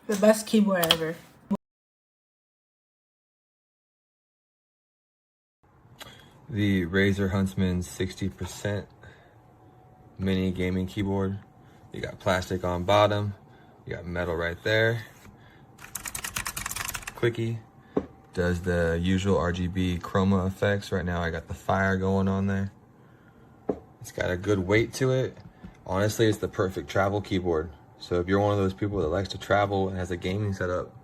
The best keyboard ever. The Razer Huntsman 60% mini gaming keyboard. You got plastic on bottom, you got metal right there. Clicky. Does the usual RGB chroma effects. Right now I got the fire going on there. It's got a good weight to it. Honestly, it's the perfect travel keyboard. So if you're one of those people that likes to travel and has a gaming setup,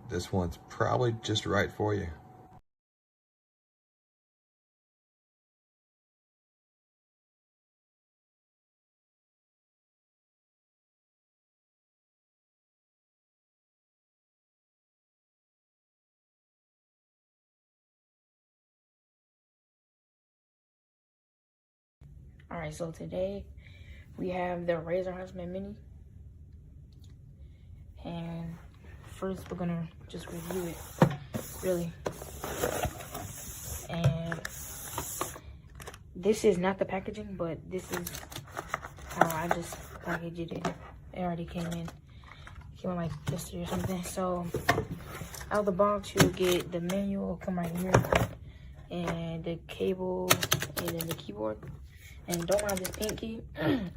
this one's probably just right for you. Alright, so today we have the Razer Huntsman Mini. And first we're gonna just review it, really. And this is not the packaging, but this is how I just packaged it. It already came in like yesterday or something. So out of the box you'll get the manual, come right here, and the cable, and then the keyboard. And don't mind this pink key.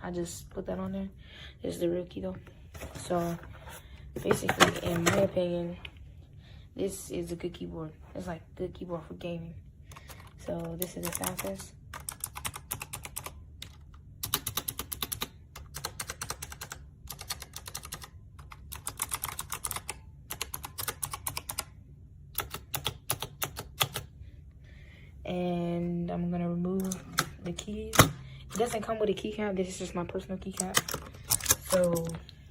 I just put that on there. This is the real key though. So basically, in my opinion, this is a good keyboard. It's like a good keyboard for gaming. So this is the fastest. And I'm gonna remove the keys. It doesn't come with a keycap. This is just my personal keycap. So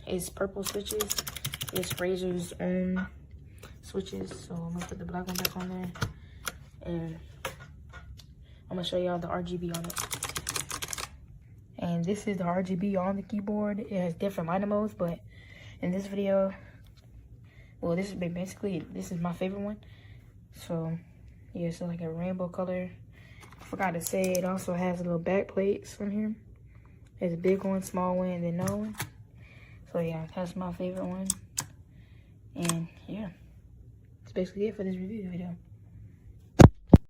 it's purple switches. It's Razer's own switches. So I'm gonna put the black one back on there, and I'm gonna show y'all the RGB on it. And this is the RGB on the keyboard. It has different lighting modes, but in this video, well, this is basically, this is my favorite one. So yeah, so like a rainbow color. Forgot to say, it also has a little back plates on here. There's a big one, small one, and then no one. So yeah, that's my favorite one. And yeah, that's basically it for this review video.